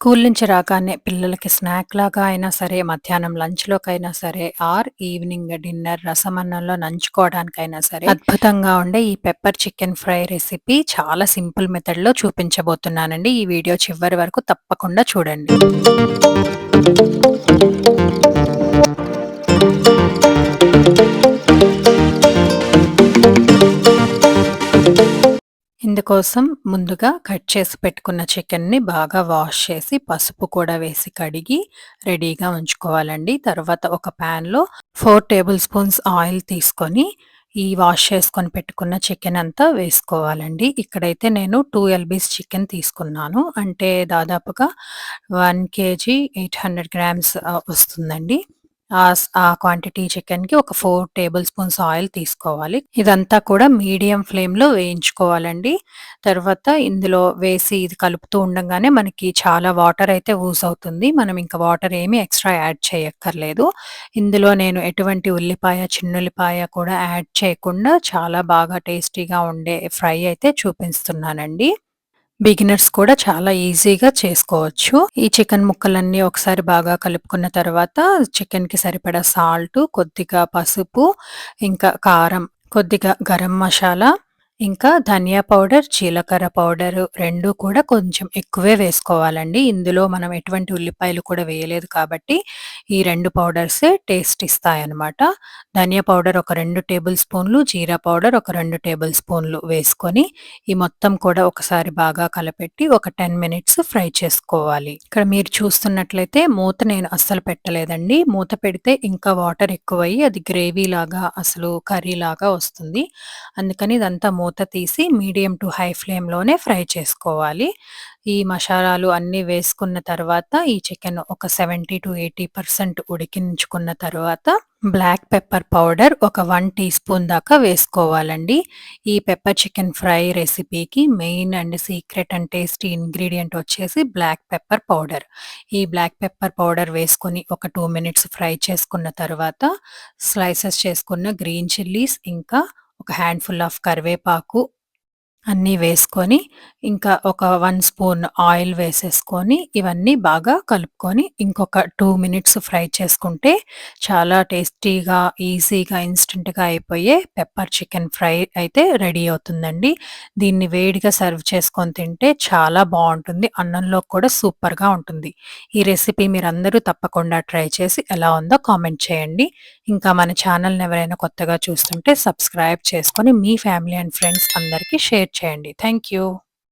School నుంచి రాగానే పిల్లలకి స్నాక్‌లాగా అయినా సరే, మధ్యాహ్నం లంచ్‌లోకైనా సరే, ఈవినింగ్ డిన్నర్ రసమన్నంలో నంచుకోవడానికైనా సరే, అద్భుతంగా ఉండే ఈ పెప్పర్ చికెన్ ఫ్రై రెసిపీ చాలా సింపుల్ మెథడ్‌లో చూపించబోతున్నానండి. ఈ వీడియో చివరి వరకు తప్పకుండా చూడండి. ఇందుకోసం ముందుగా కట్ చేసి పెట్టుకున్న చికెన్‌ని బాగా వాష్ చేసి, పసుపు కూడా వేసి కడిగి రెడీగా ఉంచుకోవాలండి. తర్వాత ఒక ప్యాన్‌లో 4 టేబుల్ స్పూన్స్ ఆయిల్ తీసుకొని, ఈ వాష్ చేసుకొని పెట్టుకున్న చికెన్ అంతా వేసుకోవాలండి. ఇక్కడైతే నేను 2 ఎల్‌బీస్ చికెన్ తీసుకున్నాను. అంటే దాదాపుగా 1 కేజీ 800 గ్రామ్స్ వస్తుందండి. ఆ క్వాంటిటీ చికెన్‌కి ఒక 4 టేబుల్ స్పూన్స్ ఆయిల్ తీసుకోవాలి. ఇదంతా కూడా మీడియం ఫ్లేమ్‌లో వేయించుకోవాలండి. తర్వాత ఇందులో వేసి ఇది కలుపుతూ ఉండంగానే మనకి చాలా వాటర్ అయితే ఊజ్ అవుతుంది. మనం ఇంకా వాటర్ ఏమి ఎక్స్‌ట్రా యాడ్ చేయక్కర్లేదు. ఇందులో నేను ఎటువంటి ఉల్లిపాయ, చిన్నుల్లిపాయ కూడా యాడ్ చేయకుండా చాలా బాగా టేస్టీగా ఉండే ఫ్రై అయితే చూపిస్తున్నానండి. బిగినర్స్ కూడా చాలా ఈజీగా చేసుకోవచ్చు. ఈ చికెన్ ముక్కలన్నీ ఒకసారి బాగా కలుపుకున్న తర్వాత చికెన్‌కి సరిపడా సాల్టు, కొద్దిగా పసుపు, ఇంకా కారం, కొద్దిగా గరం మషాలా, ఇంకా ధనియా పౌడర్, జీలకర్ర పౌడరు 2 కూడా కొంచెం ఎక్కువే వేసుకోవాలండి. ఇందులో మనం ఎటువంటి ఉల్లిపాయలు కూడా వేయలేదు కాబట్టి ఈ 2 పౌడర్సే టేస్ట్ ఇస్తాయన్నమాట. ధనియా పౌడర్ ఒక 2 టేబుల్ స్పూన్లు, జీరా పౌడర్ ఒక 2 టేబుల్ స్పూన్లు వేసుకొని ఈ మొత్తం కూడా ఒకసారి బాగా కలపెట్టి ఒక 10 మినిట్స్ ఫ్రై చేసుకోవాలి. ఇక్కడ మీరు చూస్తున్నట్లయితే మూత నేను అస్సలు పెట్టలేదండి. మూత పెడితే ఇంకా వాటర్ ఎక్కువయ్యి అది గ్రేవీ లాగా అసలు కర్రీ లాగా వస్తుంది. అందుకని ఇదంతా మూత తీసి మీడియం టు హై ఫ్లేమ్‌లోనే ఫ్రై చేసుకోవాలి. ఈ మషాలాలు అన్నీ వేసుకున్న తర్వాత ఈ చికెన్ ఒక 70-80% ఉడికించుకున్న తర్వాత బ్లాక్ పెప్పర్ పౌడర్ ఒక 1 టీ స్పూన్ దాకా వేసుకోవాలండి. ఈ పెప్పర్ చికెన్ ఫ్రై రెసిపీకి main and secret and tasty ingredient వచ్చేసి బ్లాక్ పెప్పర్ పౌడర్. ఈ బ్లాక్ పెప్పర్ పౌడర్ వేసుకొని ఒక 2 మినిట్స్ ఫ్రై చేసుకున్న తర్వాత స్లైసెస్ చేసుకున్న గ్రీన్ చిల్లీస్ ఇంకా ఒక హ్యాండ్‌ఫుల్ ఆఫ్ కరివేపాకు అన్నీ వేసుకొని, ఇంకా ఒక 1 స్పూన్ ఆయిల్ వేసేసుకొని, ఇవన్నీ బాగా కలుపుకొని, ఇంకొక 2 మినిట్స్ ఫ్రై చేసుకుంటే, చాలా టేస్టీగా, ఈజీగా, ఇన్‌స్టంట్‌గా అయిపోయే పెప్పర్ చికెన్ ఫ్రై అయితే రెడీ అవుతుందండి. దీన్ని వేడిగా సర్వ్ చేసుకొని తింటే చాలా బావుంటుంది. అన్నంలోకి కూడా సూపర్‌గా ఉంటుంది. ఈ రెసిపీ మీరందరూ తప్పకుండా ట్రై చేసి ఎలా ఉందో కామెంట్ చేయండి. ఇంకా మన ఛానల్‌ని ఎవరైనా కొత్తగా చూస్తుంటే సబ్స్క్రైబ్ చేసుకొని మీ ఫ్యామిలీ అండ్ ఫ్రెండ్స్ అందరికీ షేర్ చేయండి. Thank you.